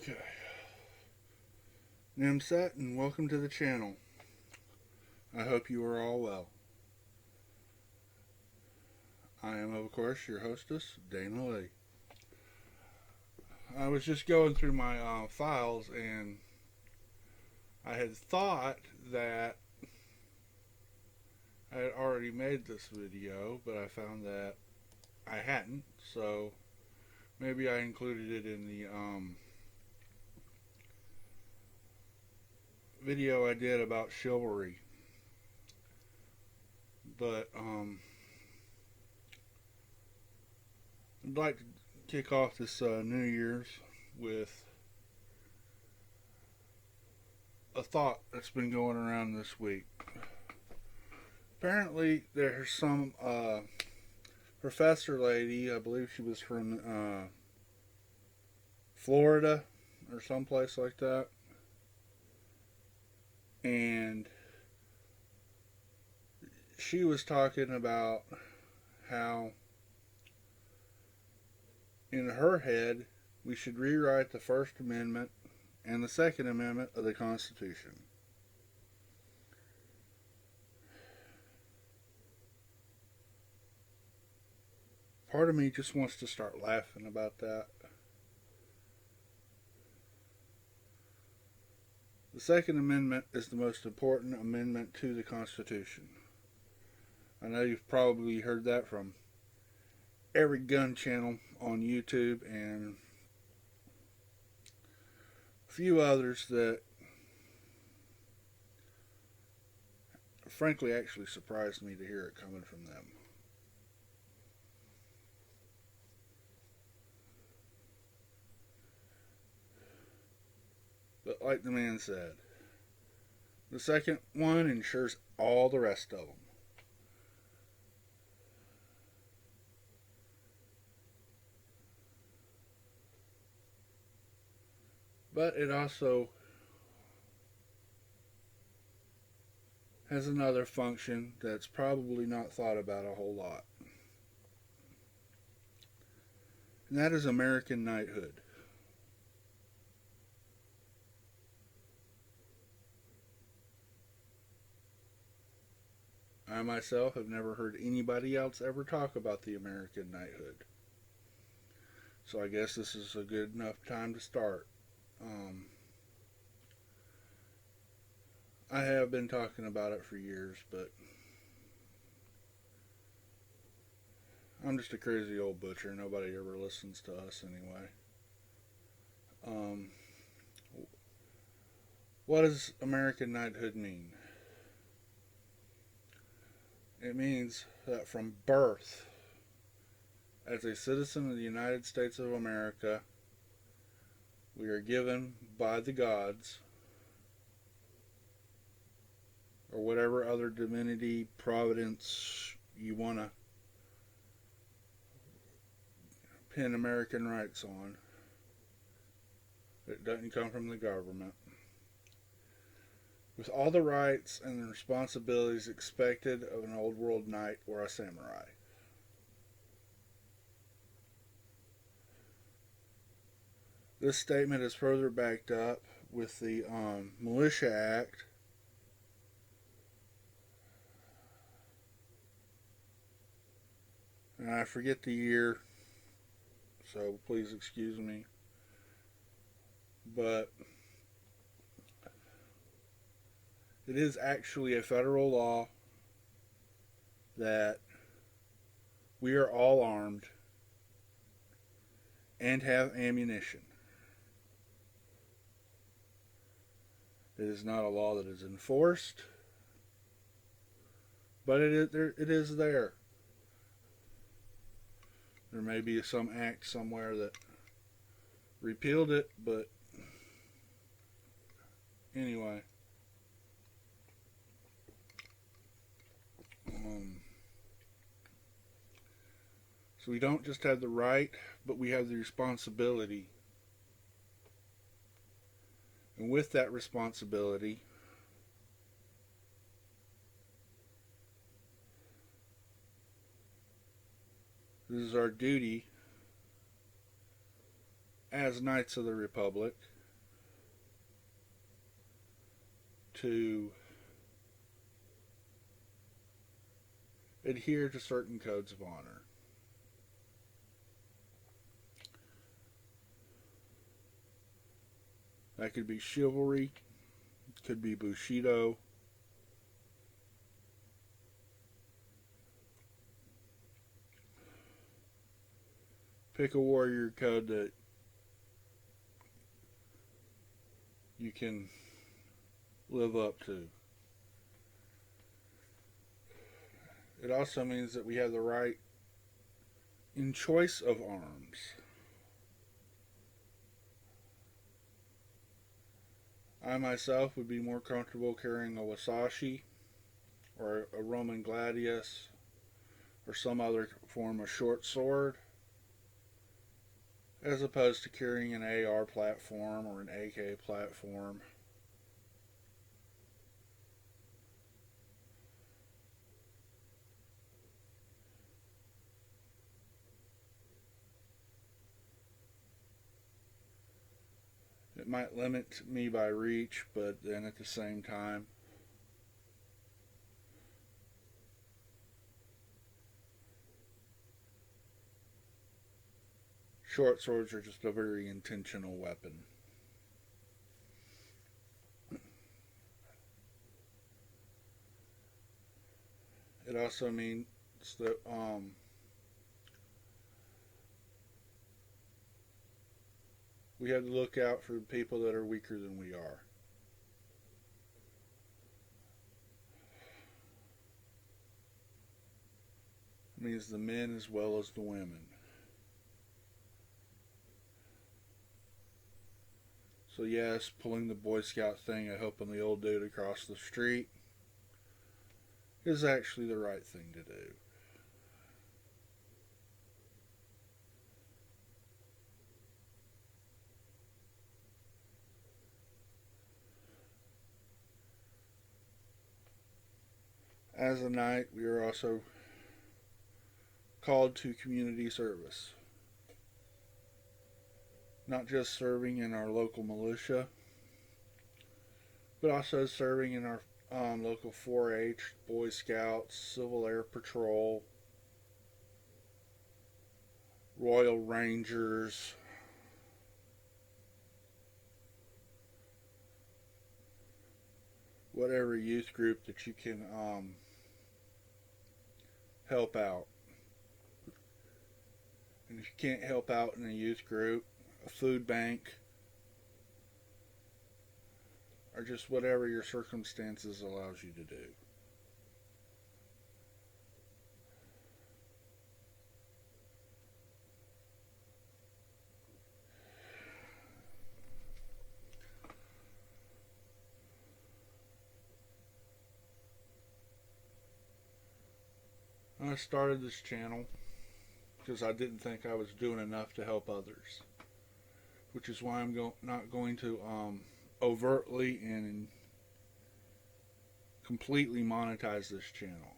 Okay. Namset, and welcome to the channel. I hope you are all well. I am, of course, your hostess, Dana Lee. I was just going through my files, and I had thought that I had already made this video, but I found that I hadn't, so maybe I included it in the video I did about chivalry. But I'd like to kick off this New Year's with a thought that's been going around this week. Apparently, there's some professor lady, I believe she was from Florida or someplace like that, and she was talking about how in her head we should rewrite the First Amendment and the Second Amendment of the Constitution. Part of me just wants to start laughing about that. The Second Amendment is the most important amendment to the Constitution. I know you've probably heard that from every gun channel on YouTube and a few others that frankly actually surprised me to hear it coming from them. But like the man said, the second one ensures all the rest of them. But it also has another function that's probably not thought about a whole lot. And that is American Knighthood. I myself have never heard anybody else ever talk about the American Knighthood. So I guess this is a good enough time to start. I have been talking about it for years, but I'm just a crazy old butcher. Nobody ever listens to us anyway. What does American Knighthood mean? It means that from birth, as a citizen of the United States of America, we are given by the gods, or whatever other divinity, providence you want to pin American rights on. It doesn't come from the government. With all the rights and the responsibilities expected of an old world knight or a samurai. This statement is further backed up with the Militia Act, and I forget the year, so please excuse me, but it is actually a federal law that we are all armed and have ammunition. It is not a law that is enforced, but it is there. There may be some act somewhere that repealed it, but anyway. So we don't just have the right, but we have the responsibility. And with that responsibility, this is our duty as Knights of the Republic to adhere to certain codes of honor. That could be chivalry, could be Bushido, pick a warrior code that you can live up to. It also means that we have the right in choice of arms. I myself would be more comfortable carrying a wasashi or a Roman gladius or some other form of short sword as opposed to carrying an AR platform or an AK platform. It might limit me by reach, but then at the same time, short swords are just a very intentional weapon. It also means that we have to look out for the people that are weaker than we are. It means the men as well as the women. So yes, pulling the Boy Scout thing and helping the old dude across the street is actually the right thing to do. As a knight, we are also called to community service. Not just serving in our local militia, but also serving in our local 4-H, Boy Scouts, Civil Air Patrol, Royal Rangers, whatever youth group that you can help out. And if you can't help out in a youth group, a food bank, or just whatever your circumstances allows you to do. I started this channel because I didn't think I was doing enough to help others, which is why I'm not going to overtly and completely monetize this channel.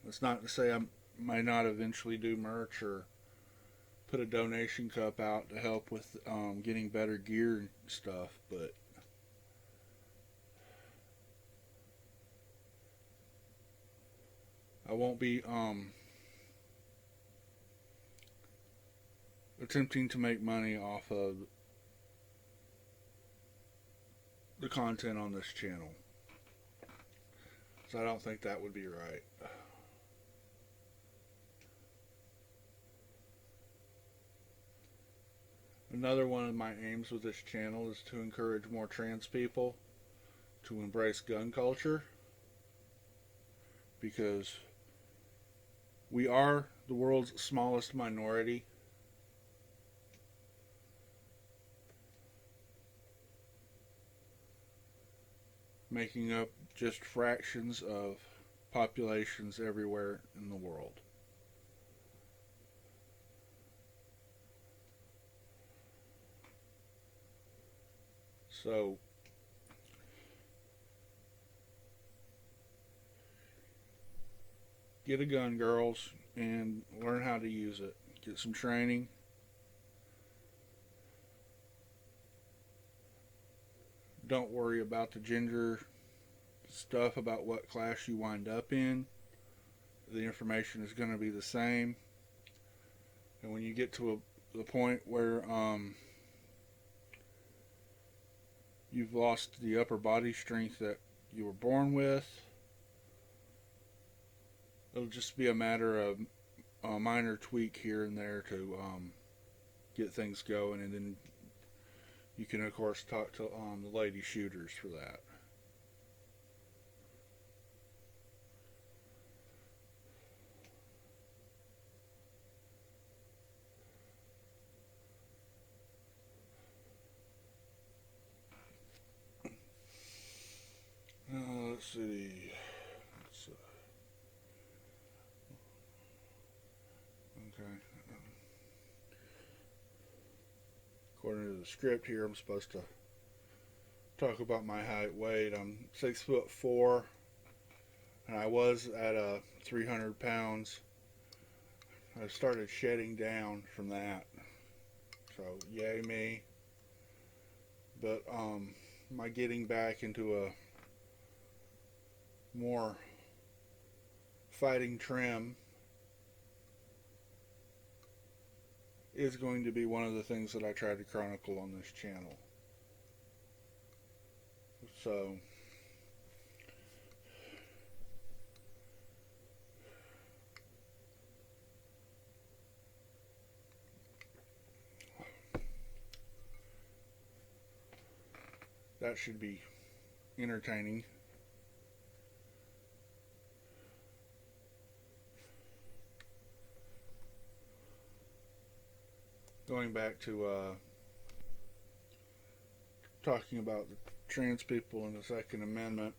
That's not to say I might not eventually do merch or put a donation cup out to help with getting better gear and stuff, but I won't be attempting to make money off of the content on this channel. So I don't think that would be right. Another one of my aims with this channel is to encourage more trans people to embrace gun culture, because we are the world's smallest minority. Making up just fractions of populations everywhere in the world. So, get a gun, girls, and learn how to use it. Get some training. Don't worry about the gender stuff about what class you wind up in. The information is going to be the same. And when you get to the point where you've lost the upper body strength that you were born with, it'll just be a matter of a minor tweak here and there to get things going, and then you can of course talk to the lady shooters for that. Let's see. Okay. According to the script here, I'm supposed to talk about my height, weight. I'm 6'4", and I was at 300 pounds. I started shedding down from that, so yay me. But my getting back into a more fighting trim is going to be one of the things that I try to chronicle on this channel. So that should be entertaining. Going back to talking about the trans people and the Second Amendment,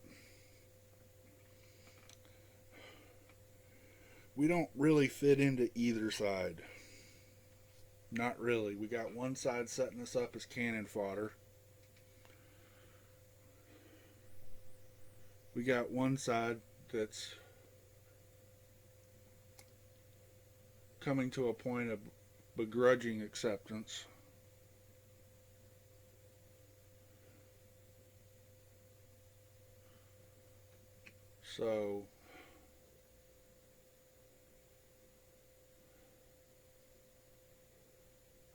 we don't really fit into either side. Not really. We got one side setting us up as cannon fodder. We got one side that's coming to a point of begrudging acceptance. So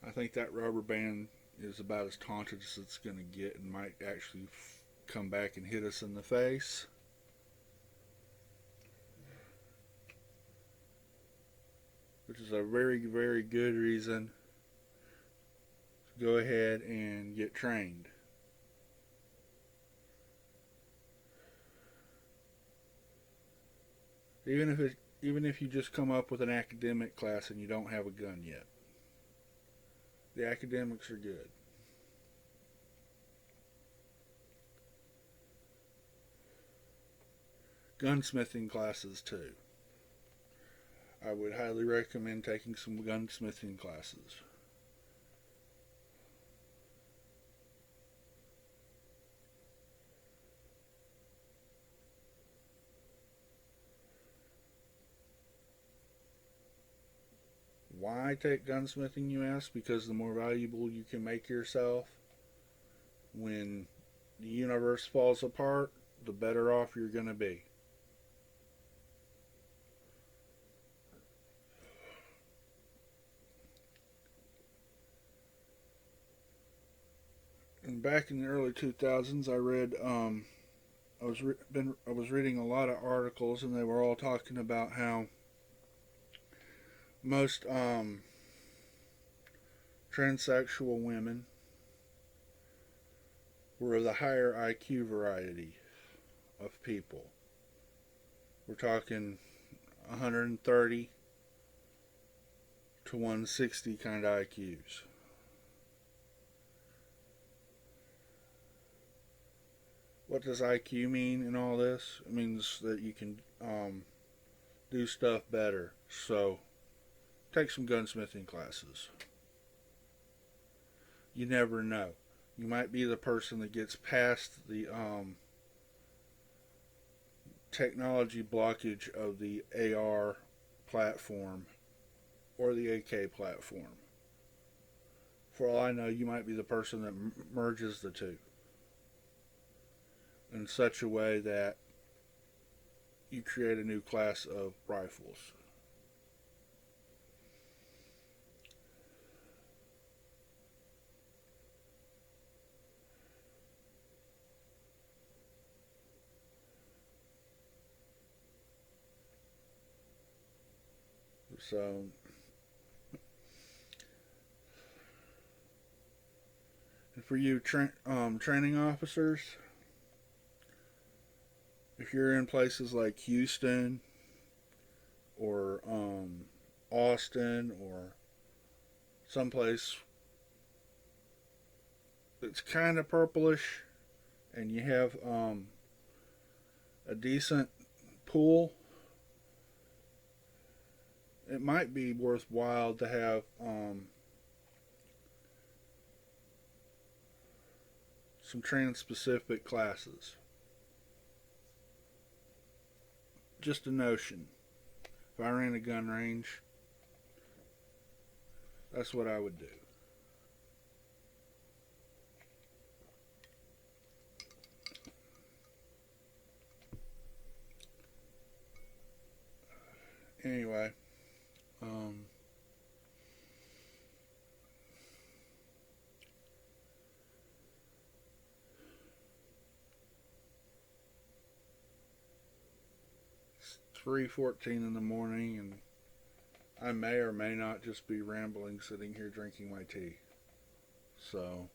I think that rubber band is about as taunted as it's going to get, and might actually come back and hit us in the face. Which is a very, very good reason to go ahead and get trained. Even if you just come up with an academic class and you don't have a gun yet. The academics are good. Gunsmithing classes too. I would highly recommend taking some gunsmithing classes. Why take gunsmithing, you ask? Because the more valuable you can make yourself when the universe falls apart, the better off you're going to be. And back in the early 2000s, I read, I was reading a lot of articles, and they were all talking about how most transsexual women were of the higher IQ variety of people. We're talking 130 to 160 kind of IQs. What does IQ mean in all this? It means that you can do stuff better. So take some gunsmithing classes. You never know. You might be the person that gets past the technology blockage of the AR platform or the AK platform. For all I know, you might be the person that merges the two in such a way that you create a new class of rifles. So, for you training officers, if you're in places like Houston or Austin or someplace that's kind of purplish and you have a decent pool, it might be worthwhile to have some trans-specific classes. Just a notion. If I ran a gun range, that's what I would do. Anyway, it's 3:14 in the morning, and I may or may not just be rambling, sitting here drinking my tea. So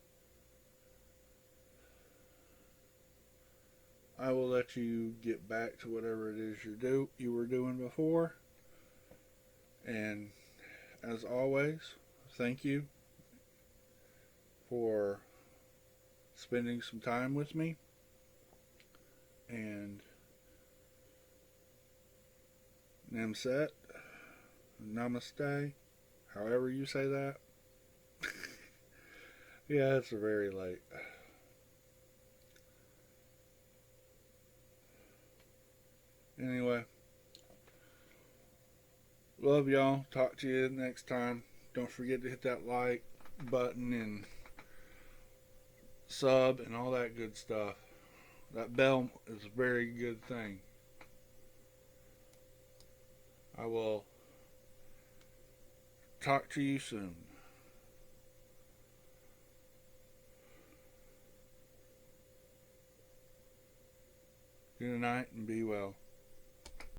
I will let you get back to whatever it is you were doing before. And as always, thank you for spending some time with me. And Namset, Namaste, however you say that. Yeah, it's very late. Anyway, love y'all. Talk to you next time. Don't forget to hit that like button and sub and all that good stuff. That bell is a very good thing. I will talk to you soon. Good night and be well.